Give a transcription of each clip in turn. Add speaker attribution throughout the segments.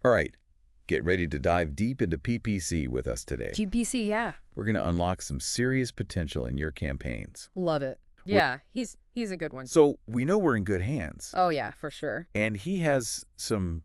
Speaker 1: All right, get ready to dive deep into PPC with us today.
Speaker 2: PPC, yeah.
Speaker 1: We're going to unlock some serious potential in your campaigns.
Speaker 2: Love it.
Speaker 1: We're-
Speaker 2: Yeah, he's a good one.
Speaker 1: So we know we're in good hands,
Speaker 2: Oh, yeah, for sure.
Speaker 1: and he has some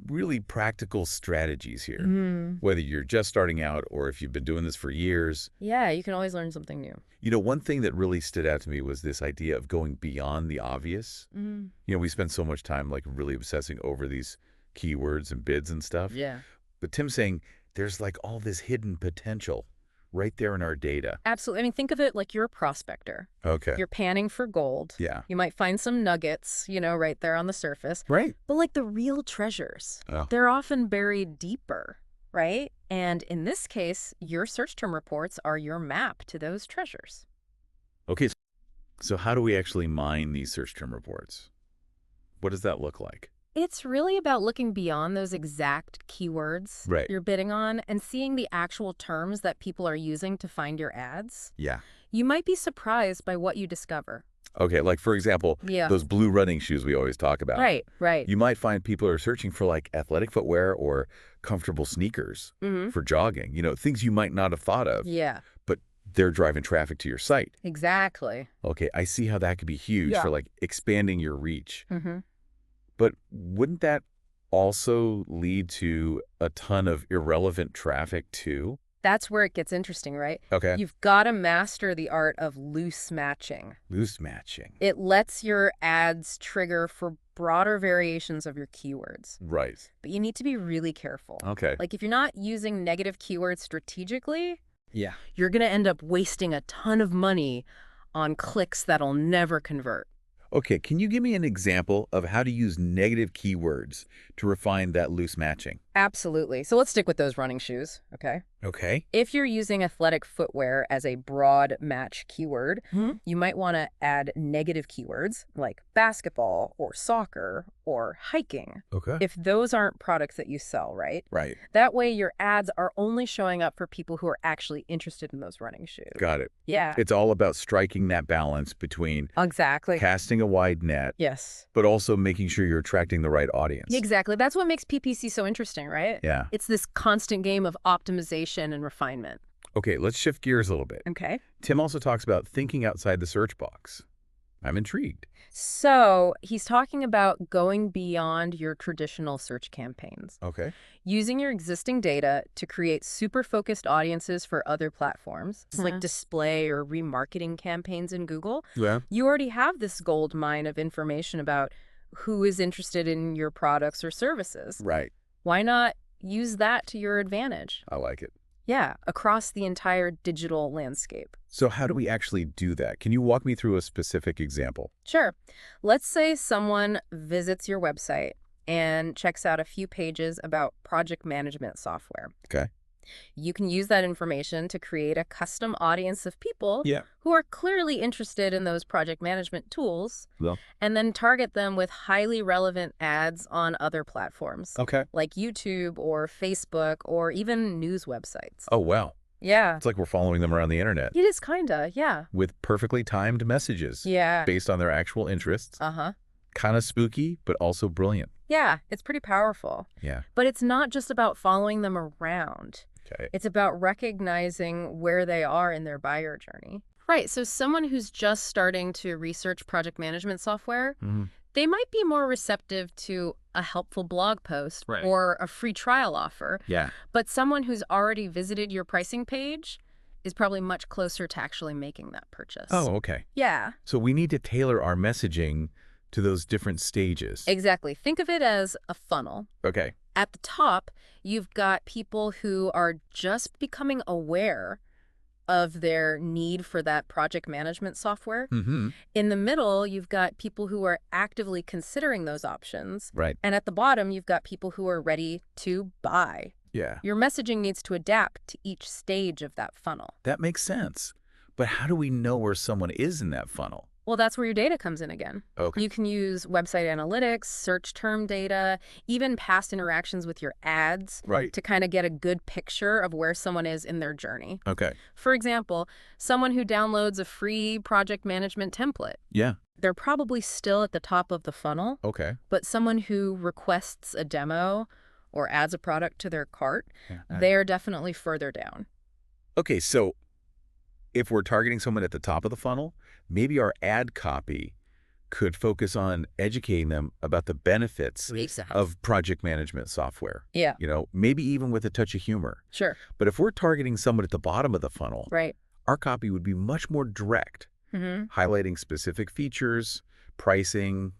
Speaker 1: really practical strategies here.
Speaker 2: Mm.
Speaker 1: Whether you're just starting out or if you've been doing this for years.
Speaker 2: Yeah, you can always learn something new.
Speaker 1: One thing that really stood out to me was this idea of going beyond the obvious.
Speaker 2: Mm.
Speaker 1: We spend so much time like really obsessing over these keywords and bids and stuff.
Speaker 2: Yeah.
Speaker 1: But Tim's saying there's like all this hidden potential right there in our data.
Speaker 2: Absolutely. I mean, think of it like you're a prospector.
Speaker 1: Okay.
Speaker 2: You're panning for gold.
Speaker 1: Yeah.
Speaker 2: You might find some nuggets, right there on the surface.
Speaker 1: Right.
Speaker 2: But like the real treasures,
Speaker 1: Oh.
Speaker 2: they're often buried deeper, right? And in this case, your search term reports are your map to those treasures.
Speaker 1: Okay. So how do we actually mine these search term reports? What does that look like?
Speaker 2: It's really about looking beyond those exact keywords
Speaker 1: Right.
Speaker 2: you're bidding on and seeing the actual terms that people are using to find your ads.
Speaker 1: Yeah.
Speaker 2: You might be surprised by what you discover.
Speaker 1: Okay. Like, for example,
Speaker 2: Yeah.
Speaker 1: those blue running shoes we always talk about.
Speaker 2: Right, right.
Speaker 1: You might find people are searching for like athletic footwear or comfortable sneakers for jogging, things you might not have thought of,
Speaker 2: Yeah,
Speaker 1: but they're driving traffic to your site.
Speaker 2: exactly.
Speaker 1: Okay. I see how that could be huge
Speaker 2: Yeah.
Speaker 1: for like expanding your reach.
Speaker 2: Mm-hmm.
Speaker 1: But wouldn't that also lead to a ton of irrelevant traffic too?
Speaker 2: That's where it gets interesting, right?
Speaker 1: Okay.
Speaker 2: You've got to master the art of loose matching.
Speaker 1: Loose matching.
Speaker 2: It lets your ads trigger for broader variations of your keywords.
Speaker 1: Right.
Speaker 2: But you need to be really careful.
Speaker 1: Okay.
Speaker 2: Like if you're not using negative keywords strategically,
Speaker 1: Yeah.
Speaker 2: you're going to end up wasting a ton of money on clicks that'll never convert.
Speaker 1: Okay. Can you give me an example of how to use negative keywords to refine that loose matching?
Speaker 2: Absolutely. So let's stick with those running shoes, okay?
Speaker 1: Okay.
Speaker 2: If you're using athletic footwear as a broad match keyword, you might want to add negative keywords like basketball or soccer or hiking,
Speaker 1: Okay.
Speaker 2: if those aren't products that you sell, right?
Speaker 1: Right.
Speaker 2: That way your ads are only showing up for people who are actually interested in those running shoes.
Speaker 1: Got it.
Speaker 2: Yeah.
Speaker 1: It's all about striking that balance between
Speaker 2: Exactly.
Speaker 1: casting a wide net,
Speaker 2: Yes.
Speaker 1: but also making sure you're attracting the right audience.
Speaker 2: Exactly. That's what makes PPC so interesting, right?
Speaker 1: Yeah.
Speaker 2: It's this constant game of optimization and refinement.
Speaker 1: Okay, let's shift gears a little bit.
Speaker 2: Okay.
Speaker 1: Tim also talks about thinking outside the search box. I'm intrigued.
Speaker 2: So he's talking about going beyond your traditional search campaigns,
Speaker 1: Okay.
Speaker 2: using your existing data to create super focused audiences for other platforms, like display or remarketing campaigns in Google.
Speaker 1: Yeah.
Speaker 2: You already have this gold mine of information about who is interested in your products or services.
Speaker 1: Right.
Speaker 2: Why not use that to your advantage?
Speaker 1: I like it.
Speaker 2: Yeah, across the entire digital landscape.
Speaker 1: So how do we actually do that? Can you walk me through a specific example?
Speaker 2: Sure. Let's say someone visits your website and checks out a few pages about project management software.
Speaker 1: Okay.
Speaker 2: You can use that information to create a custom audience of people
Speaker 1: Yeah.
Speaker 2: who are clearly interested in those project management tools,
Speaker 1: Well.
Speaker 2: and then target them with highly relevant ads on other platforms,
Speaker 1: Okay.
Speaker 2: like YouTube or Facebook or even news websites.
Speaker 1: Oh, wow.
Speaker 2: Yeah.
Speaker 1: It's like we're following them around the internet
Speaker 2: It is kinda, yeah.
Speaker 1: with perfectly timed messages
Speaker 2: Yeah.
Speaker 1: based on their actual interests.
Speaker 2: Uh-huh.
Speaker 1: Kind of spooky, but also brilliant.
Speaker 2: Yeah, it's pretty powerful.
Speaker 1: Yeah.
Speaker 2: But it's not just about following them around.
Speaker 1: Okay.
Speaker 2: It's about recognizing where they are in their buyer journey. Right, so someone who's just starting to research project management software, they might be more receptive to a helpful blog post
Speaker 1: Right.
Speaker 2: or a free trial offer.
Speaker 1: Yeah.
Speaker 2: But someone who's already visited your pricing page is probably much closer to actually making that purchase.
Speaker 1: Oh, okay.
Speaker 2: Yeah,
Speaker 1: So we need to tailor our messaging to those different stages.
Speaker 2: exactly. Think of it as a funnel.
Speaker 1: Okay.
Speaker 2: At the top, you've got people who are just becoming aware of their need for that project management software.
Speaker 1: Mm-hmm.
Speaker 2: In the middle, you've got people who are actively considering those options.
Speaker 1: Right.
Speaker 2: And at the bottom, you've got people who are ready to buy.
Speaker 1: Yeah.
Speaker 2: Your messaging needs to adapt to each stage of that funnel.
Speaker 1: That makes sense. But how do we know where someone is in that funnel?
Speaker 2: Well, that's where your data comes in again.
Speaker 1: Okay.
Speaker 2: You can use website analytics, search term data, even past interactions with your ads
Speaker 1: Right.
Speaker 2: to kind of get a good picture of where someone is in their journey.
Speaker 1: Okay.
Speaker 2: For example, someone who downloads a free project management template,
Speaker 1: Yeah.
Speaker 2: they're probably still at the top of the funnel,
Speaker 1: Okay.
Speaker 2: but someone who requests a demo or adds a product to their cart,
Speaker 1: Yeah.
Speaker 2: they're definitely further down.
Speaker 1: Okay, so if we're targeting someone at the top of the funnel, maybe our ad copy could focus on educating them about the benefits of project management software.
Speaker 2: Yeah.
Speaker 1: Maybe even with a touch of humor.
Speaker 2: Sure.
Speaker 1: But if we're targeting someone at the bottom of the funnel,
Speaker 2: Right.
Speaker 1: our copy would be much more direct, highlighting specific features, pricing,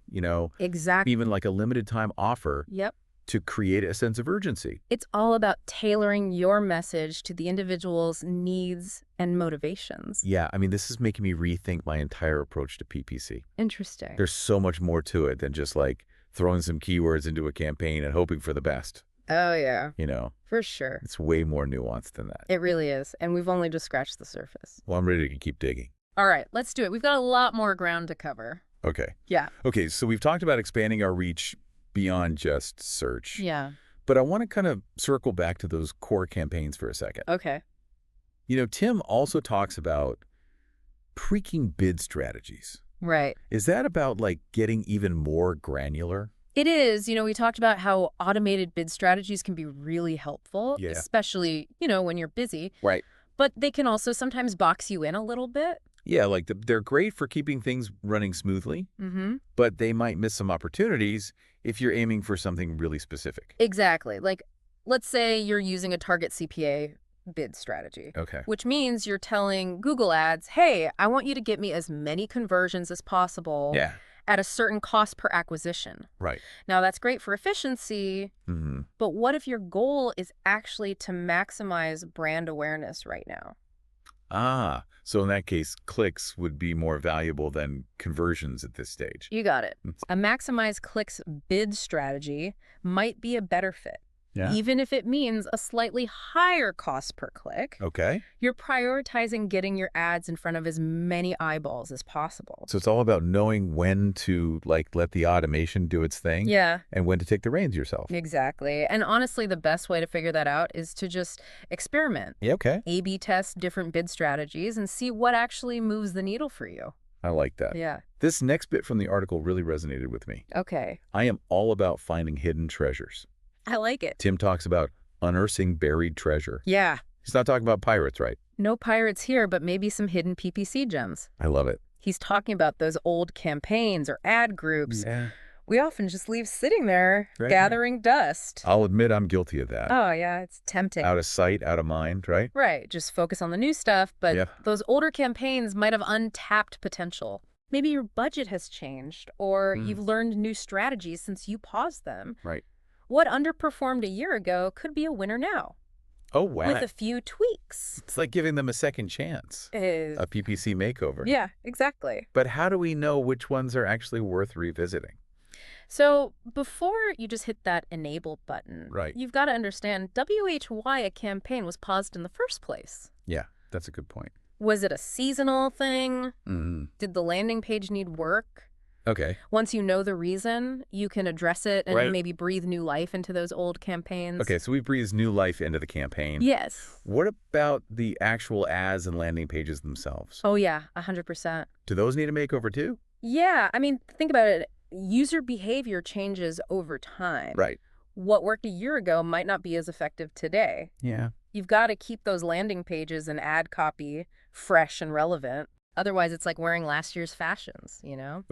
Speaker 2: Exactly.
Speaker 1: even like a limited time offer
Speaker 2: Yep.
Speaker 1: to create a sense of urgency.
Speaker 2: It's all about tailoring your message to the individual's needs and motivations.
Speaker 1: Yeah, I mean, this is making me rethink my entire approach to PPC.
Speaker 2: Interesting.
Speaker 1: There's so much more to it than just like throwing some keywords into a campaign and hoping for the best.
Speaker 2: Oh, yeah. For sure.
Speaker 1: It's way more nuanced than that.
Speaker 2: It really is. And we've only just scratched the surface.
Speaker 1: Well, I'm ready to keep digging.
Speaker 2: All right, let's do it. We've got a lot more ground to cover.
Speaker 1: Okay.
Speaker 2: Yeah.
Speaker 1: Okay, so we've talked about expanding our reach beyond just search.
Speaker 2: Yeah.
Speaker 1: But I want to kind of circle back to those core campaigns for a second.
Speaker 2: Okay.
Speaker 1: Tim also talks about tweaking bid strategies.
Speaker 2: Right.
Speaker 1: Is that about like getting even more granular?
Speaker 2: It is. We talked about how automated bid strategies can be really helpful, especially, when you're busy.
Speaker 1: Right.
Speaker 2: But they can also sometimes box you in a little bit.
Speaker 1: Yeah, like they're great for keeping things running smoothly, but they might miss some opportunities if you're aiming for something really specific.
Speaker 2: Exactly. Like, let's say you're using a target CPA bid strategy.
Speaker 1: Okay.
Speaker 2: Which means you're telling Google Ads, hey, I want you to get me as many conversions as possible at a certain cost per acquisition.
Speaker 1: Right.
Speaker 2: Now, that's great for efficiency, but what if your goal is actually to maximize brand awareness right now?
Speaker 1: So in that case, clicks would be more valuable than conversions at this stage.
Speaker 2: You got it. A maximize clicks bid strategy might be a better fit.
Speaker 1: Yeah.
Speaker 2: Even if it means a slightly higher cost per click.
Speaker 1: Okay.
Speaker 2: You're prioritizing getting your ads in front of as many eyeballs as possible.
Speaker 1: So it's all about knowing when to let the automation do its thing.
Speaker 2: Yeah.
Speaker 1: And when to take the reins yourself.
Speaker 2: Exactly. And honestly, the best way to figure that out is to just experiment.
Speaker 1: Yeah, okay.
Speaker 2: A/B test different bid strategies and see what actually moves the needle for you.
Speaker 1: I like that.
Speaker 2: Yeah.
Speaker 1: This next bit from the article really resonated with me.
Speaker 2: Okay.
Speaker 1: I am all about finding hidden treasures.
Speaker 2: I like it.
Speaker 1: Tim talks about unearthing buried treasure.
Speaker 2: Yeah.
Speaker 1: He's not talking about pirates, right?
Speaker 2: No pirates here, but maybe some hidden PPC gems.
Speaker 1: I love it.
Speaker 2: He's talking about those old campaigns or ad groups.
Speaker 1: Yeah.
Speaker 2: We often just leave sitting there, gathering dust.
Speaker 1: I'll admit I'm guilty of that.
Speaker 2: Oh, yeah, it's tempting.
Speaker 1: Out of sight, out of mind, right?
Speaker 2: Right, just focus on the new stuff, but those older campaigns might have untapped potential. Maybe your budget has changed, or you've learned new strategies since you paused them.
Speaker 1: Right.
Speaker 2: What underperformed a year ago could be a winner now.
Speaker 1: Oh, wow.
Speaker 2: With a few tweaks.
Speaker 1: It's like giving them a second chance. A PPC makeover.
Speaker 2: Yeah, exactly.
Speaker 1: But how do we know which ones are actually worth revisiting?
Speaker 2: So before you just hit that enable button,
Speaker 1: right,
Speaker 2: you've got to understand why a campaign was paused in the first place.
Speaker 1: Yeah, that's a good point.
Speaker 2: Was it a seasonal thing? Did the landing page need work?
Speaker 1: Okay.
Speaker 2: Once you know the reason, you can address it and maybe breathe new life into those old campaigns.
Speaker 1: Okay, so we breathed new life into the campaign.
Speaker 2: Yes.
Speaker 1: What about the actual ads and landing pages themselves?
Speaker 2: Oh, yeah, 100%.
Speaker 1: Do those need a makeover too?
Speaker 2: Yeah, I mean, think about it. User behavior changes over time.
Speaker 1: Right.
Speaker 2: What worked a year ago might not be as effective today.
Speaker 1: Yeah.
Speaker 2: You've got to keep those landing pages and ad copy fresh and relevant. Otherwise, it's like wearing last year's fashions,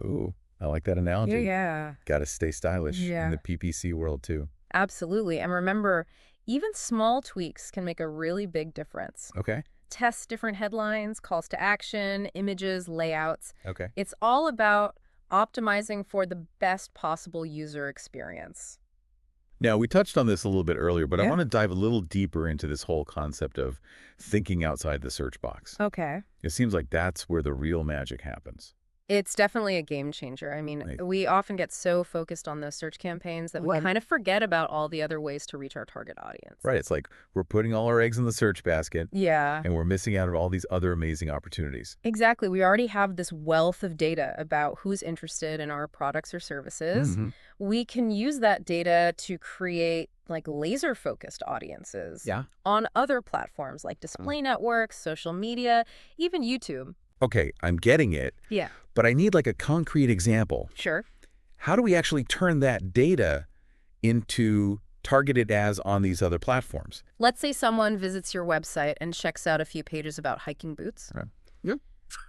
Speaker 1: Ooh, I like that analogy.
Speaker 2: Yeah.
Speaker 1: Got to stay stylish in the PPC world, too.
Speaker 2: Absolutely. And remember, even small tweaks can make a really big difference.
Speaker 1: Okay.
Speaker 2: Test different headlines, calls to action, images, layouts.
Speaker 1: Okay.
Speaker 2: It's all about optimizing for the best possible user experience.
Speaker 1: Now, we touched on this a little bit earlier, but I want to dive a little deeper into this whole concept of thinking outside the search box.
Speaker 2: Okay.
Speaker 1: It seems like that's where the real magic happens.
Speaker 2: It's definitely a game changer. I mean, we often get so focused on those search campaigns that we kind of forget about all the other ways to reach our target audience.
Speaker 1: Right. It's like we're putting all our eggs in the search basket.
Speaker 2: Yeah.
Speaker 1: And we're missing out on all these other amazing opportunities.
Speaker 2: Exactly. We already have this wealth of data about who's interested in our products or services. We can use that data to create laser-focused audiences on other platforms like display networks, social media, even YouTube.
Speaker 1: Okay, I'm getting it.
Speaker 2: Yeah.
Speaker 1: But I need a concrete example.
Speaker 2: Sure.
Speaker 1: How do we actually turn that data into targeted ads on these other platforms.
Speaker 2: Let's say someone visits your website and checks out a few pages about hiking boots.
Speaker 1: Right. Yeah.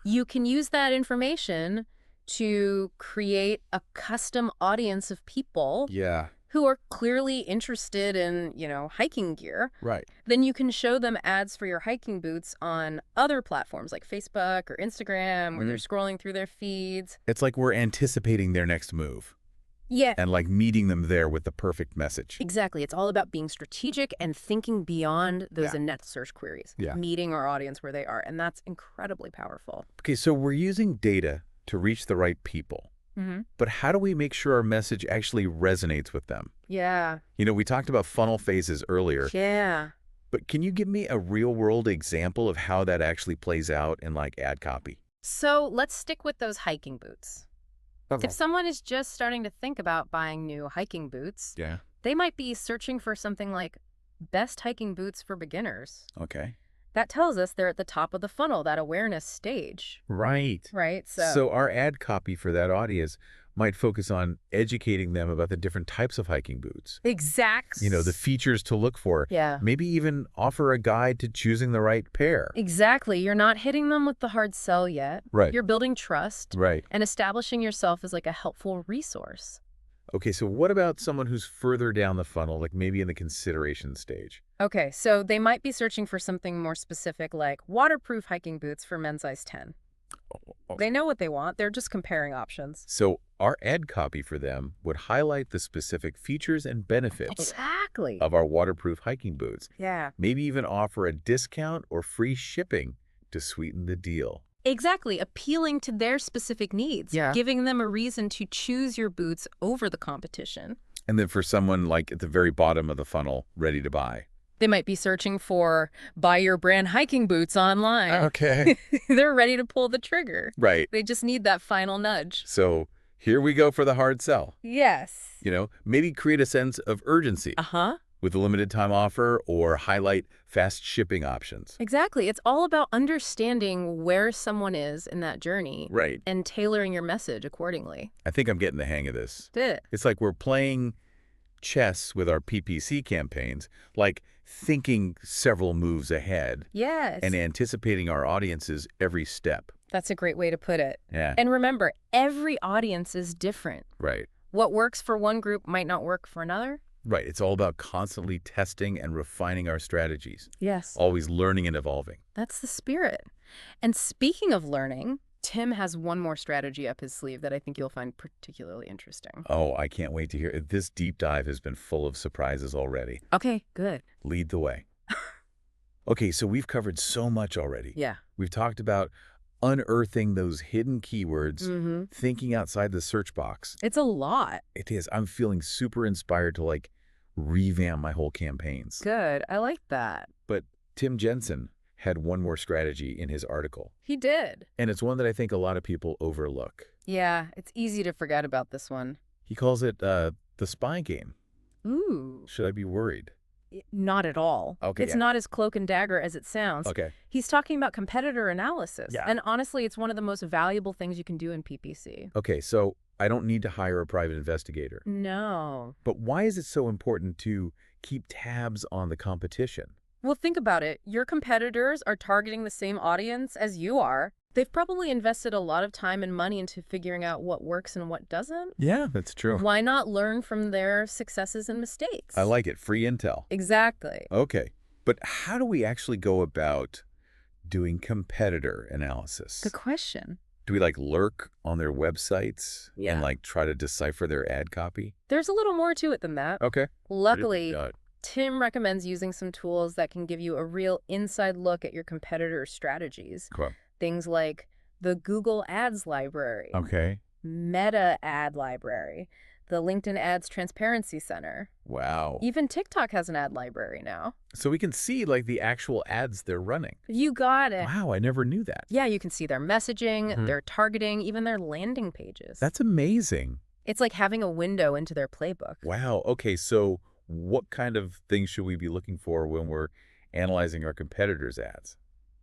Speaker 2: You can use that information to create a custom audience of people
Speaker 1: Yeah.
Speaker 2: who are clearly interested in, hiking gear.
Speaker 1: Right.
Speaker 2: Then you can show them ads for your hiking boots on other platforms like Facebook or Instagram where they're scrolling through their feeds.
Speaker 1: It's like we're anticipating their next move.
Speaker 2: Yeah.
Speaker 1: And like meeting them there with the perfect message.
Speaker 2: Exactly. It's all about being strategic and thinking beyond those in-net search queries.
Speaker 1: Yeah.
Speaker 2: Meeting our audience where they are. And that's incredibly powerful.
Speaker 1: Okay, so we're using data to reach the right people. But how do we make sure our message actually resonates with them?
Speaker 2: Yeah.
Speaker 1: We talked about funnel phases earlier.
Speaker 2: Yeah.
Speaker 1: But can you give me a real-world example of how that actually plays out in like ad copy?
Speaker 2: So let's stick with those hiking boots. Okay. If someone is just starting to think about buying new hiking boots, they might be searching for something like best hiking boots for beginners.
Speaker 1: Okay.
Speaker 2: That tells us they're at the top of the funnel, that awareness stage.
Speaker 1: Right.
Speaker 2: Right.
Speaker 1: So our ad copy for that audience might focus on educating them about the different types of hiking boots.
Speaker 2: Exactly.
Speaker 1: The features to look for.
Speaker 2: Yeah.
Speaker 1: Maybe even offer a guide to choosing the right pair.
Speaker 2: Exactly. You're not hitting them with the hard sell yet.
Speaker 1: Right.
Speaker 2: You're building trust.
Speaker 1: Right.
Speaker 2: And establishing yourself as like a helpful resource.
Speaker 1: Okay, so what about someone who's further down the funnel, like maybe in the consideration stage?
Speaker 2: Okay, so they might be searching for something more specific like waterproof hiking boots for men's size 10. They know what they want. They're just comparing options.
Speaker 1: So our ad copy for them would highlight the specific features and benefits of our waterproof hiking boots.
Speaker 2: Yeah.
Speaker 1: Maybe even offer a discount or free shipping to sweeten the deal.
Speaker 2: Exactly. Appealing to their specific needs. Yeah. Giving them a reason to choose your boots over the competition.
Speaker 1: And then for someone like at the very bottom of the funnel, ready to buy.
Speaker 2: They might be searching for buy your brand hiking boots online.
Speaker 1: Okay.
Speaker 2: They're ready to pull the trigger.
Speaker 1: Right.
Speaker 2: They just need that final nudge.
Speaker 1: So here we go for the hard sell.
Speaker 2: Yes.
Speaker 1: Maybe create a sense of urgency. With a limited time offer or highlight fast shipping options.
Speaker 2: Exactly. It's all about understanding where someone is in that journey.
Speaker 1: Right.
Speaker 2: And tailoring your message accordingly.
Speaker 1: I think I'm getting the hang of this.
Speaker 2: Did.
Speaker 1: It's like we're playing chess with our PPC campaigns, like thinking several moves ahead.
Speaker 2: Yes.
Speaker 1: And anticipating our audience's every step.
Speaker 2: That's a great way to put it.
Speaker 1: Yeah.
Speaker 2: And remember, every audience is different.
Speaker 1: Right.
Speaker 2: What works for one group might not work for another.
Speaker 1: Right. It's all about constantly testing and refining our strategies.
Speaker 2: Yes.
Speaker 1: Always learning and evolving.
Speaker 2: That's the spirit. And speaking of learning, Tim has one more strategy up his sleeve that I think you'll find particularly interesting.
Speaker 1: Oh, I can't wait to hear it. This deep dive has been full of surprises already.
Speaker 2: Okay, good.
Speaker 1: Lead the way. Okay, so we've covered so much already.
Speaker 2: Yeah.
Speaker 1: We've talked about unearthing those hidden keywords, thinking outside the search box.
Speaker 2: It's a lot.
Speaker 1: It is. I'm feeling super inspired to revamp my whole campaigns.
Speaker 2: Good. I like that.
Speaker 1: But Tim Jensen had one more strategy in his article.
Speaker 2: He did.
Speaker 1: And it's one that I think a lot of people overlook.
Speaker 2: Yeah, it's easy to forget about this one.
Speaker 1: He calls it the spy game.
Speaker 2: Ooh.
Speaker 1: Should I be worried?
Speaker 2: Not at all.
Speaker 1: Okay.
Speaker 2: It's not as cloak and dagger as it sounds.
Speaker 1: Okay.
Speaker 2: He's talking about competitor analysis.
Speaker 1: Yeah.
Speaker 2: And honestly, it's one of the most valuable things you can do in PPC.
Speaker 1: Okay, so I don't need to hire a private investigator.
Speaker 2: No.
Speaker 1: But why is it so important to keep tabs on the competition?
Speaker 2: Well, think about it. Your competitors are targeting the same audience as you are. They've probably invested a lot of time and money into figuring out what works and what doesn't.
Speaker 1: Yeah, that's true.
Speaker 2: Why not learn from their successes and mistakes?
Speaker 1: I like it. Free intel.
Speaker 2: Exactly.
Speaker 1: Okay. But how do we actually go about doing competitor analysis?
Speaker 2: Good question.
Speaker 1: Do we lurk on their websites and try to decipher their ad copy?
Speaker 2: There's a little more to it than that.
Speaker 1: Okay.
Speaker 2: Luckily, Tim recommends using some tools that can give you a real inside look at your competitors' strategies.
Speaker 1: Cool.
Speaker 2: Things like the Google Ads Library, Meta Ad Library, the LinkedIn Ads Transparency Center.
Speaker 1: Wow.
Speaker 2: Even TikTok has an ad library now.
Speaker 1: So we can see the actual ads they're running.
Speaker 2: You got it.
Speaker 1: Wow, I never knew that.
Speaker 2: Yeah, you can see their messaging, their targeting, even their landing pages.
Speaker 1: That's amazing.
Speaker 2: It's like having a window into their playbook.
Speaker 1: Wow. Okay, so what kind of things should we be looking for when we're analyzing our competitors' ads?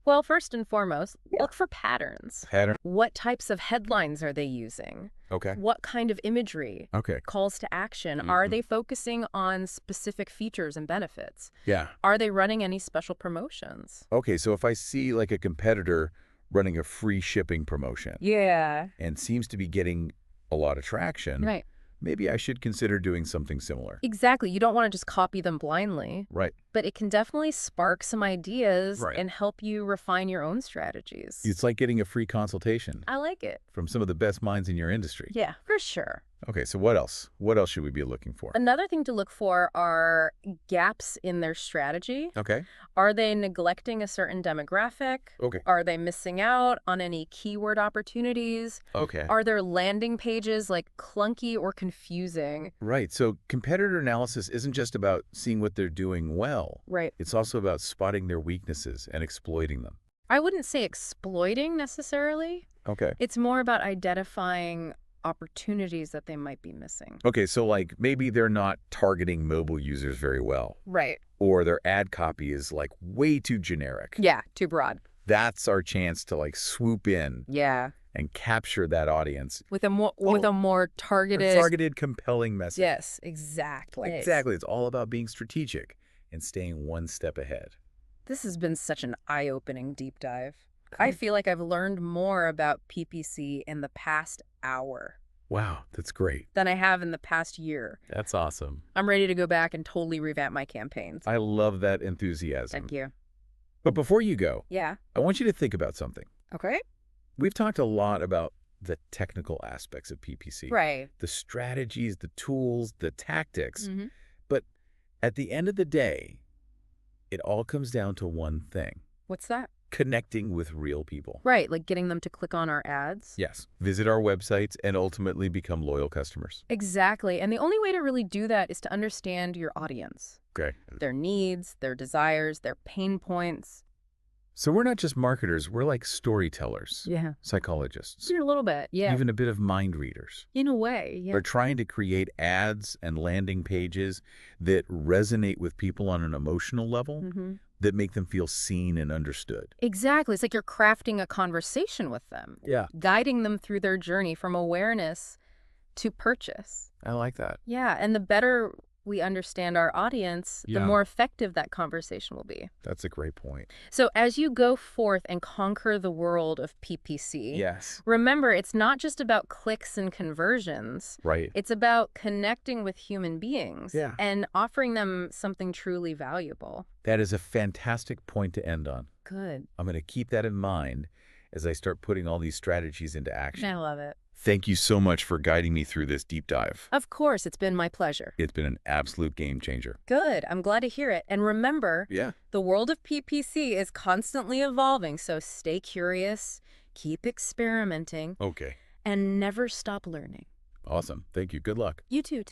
Speaker 2: Well, first and foremost, look for patterns.
Speaker 1: Pattern.
Speaker 2: What types of headlines are they using?
Speaker 1: Okay.
Speaker 2: What kind of imagery?
Speaker 1: Okay.
Speaker 2: Calls to action? Are they focusing on specific features and benefits?
Speaker 1: Yeah.
Speaker 2: Are they running any special promotions?
Speaker 1: Okay, so if I see like a competitor running a free shipping promotion
Speaker 2: Yeah.
Speaker 1: and seems to be getting a lot of traction,
Speaker 2: Right.
Speaker 1: maybe I should consider doing something similar.
Speaker 2: Exactly. You don't want to just copy them blindly,
Speaker 1: Right.
Speaker 2: but it can definitely spark some ideas
Speaker 1: Right.
Speaker 2: and help you refine your own strategies.
Speaker 1: It's like getting a free consultation
Speaker 2: I like it.
Speaker 1: from some of the best minds in your industry.
Speaker 2: Yeah, for sure.
Speaker 1: Okay, so what else? What else should we be looking for?
Speaker 2: Another thing to look for are gaps in their strategy.
Speaker 1: Okay.
Speaker 2: Are they neglecting a certain demographic?
Speaker 1: Okay.
Speaker 2: Are they missing out on any keyword opportunities?
Speaker 1: Okay.
Speaker 2: Are their landing pages like clunky or confusing?
Speaker 1: Right. So competitor analysis isn't just about seeing what they're doing well.
Speaker 2: Right.
Speaker 1: It's also about spotting their weaknesses and exploiting them.
Speaker 2: I wouldn't say exploiting necessarily.
Speaker 1: Okay.
Speaker 2: It's more about identifying opportunities that they might be missing.
Speaker 1: Okay, so like maybe they're not targeting mobile users very well,
Speaker 2: Right.
Speaker 1: or their ad copy is like way too generic.
Speaker 2: Yeah, too broad.
Speaker 1: That's our chance to like swoop in
Speaker 2: Yeah.
Speaker 1: and capture that audience.
Speaker 2: With a more targeted.
Speaker 1: Targeted, compelling message.
Speaker 2: Yes, exactly.
Speaker 1: Exactly. It's all about being strategic and staying one step ahead.
Speaker 2: This has been such an eye-opening deep dive. I feel like I've learned more about PPC in the past hour
Speaker 1: Wow, that's great.
Speaker 2: than I have in the past year.
Speaker 1: That's awesome.
Speaker 2: I'm ready to go back and totally revamp my campaigns.
Speaker 1: I love that enthusiasm.
Speaker 2: Thank you.
Speaker 1: But before you go,
Speaker 2: Yeah.
Speaker 1: I want you to think about something.
Speaker 2: Okay.
Speaker 1: We've talked a lot about the technical aspects of PPC.
Speaker 2: Right.
Speaker 1: The strategies, the tools, the tactics.
Speaker 2: Mm-hmm.
Speaker 1: But at the end of the day, it all comes down to one thing:
Speaker 2: What's that?
Speaker 1: connecting with real people.
Speaker 2: Right, like getting them to click on our ads.
Speaker 1: Yes. Visit our websites and ultimately become loyal customers.
Speaker 2: Exactly. And the only way to really do that is to understand your audience,
Speaker 1: Okay.
Speaker 2: their needs, their desires, their pain points.
Speaker 1: So we're not just marketers. We're like storytellers,
Speaker 2: Yeah.
Speaker 1: psychologists,
Speaker 2: A little bit. Yeah.
Speaker 1: even a bit of mind readers.
Speaker 2: In a way. Yeah.
Speaker 1: We're trying to create ads and landing pages that resonate with people on an emotional level,
Speaker 2: Mm-hmm.
Speaker 1: that make them feel seen and understood.
Speaker 2: Exactly. It's like you're crafting a conversation with them,
Speaker 1: Yeah.
Speaker 2: guiding them through their journey from awareness to purchase.
Speaker 1: I like that.
Speaker 2: Yeah. And the better we understand our audience, the
Speaker 1: Yeah.
Speaker 2: more effective that conversation will be.
Speaker 1: That's a great point.
Speaker 2: So as you go forth and conquer the world of PPC,
Speaker 1: Yes.
Speaker 2: remember, it's not just about clicks and conversions.
Speaker 1: Right.
Speaker 2: It's about connecting with human beings
Speaker 1: Yeah.
Speaker 2: and offering them something truly valuable.
Speaker 1: That is a fantastic point to end on.
Speaker 2: Good.
Speaker 1: I'm going to keep that in mind as I start putting all these strategies into action.
Speaker 2: I love it.
Speaker 1: Thank you so much for guiding me through this deep dive.
Speaker 2: Of course, it's been my pleasure.
Speaker 1: It's been an absolute game changer.
Speaker 2: Good. I'm glad to hear it. And remember,
Speaker 1: Yeah.
Speaker 2: the world of PPC is constantly evolving, so stay curious, keep experimenting,
Speaker 1: Okay.
Speaker 2: and never stop learning.
Speaker 1: Awesome. Thank you. Good luck.
Speaker 2: You too.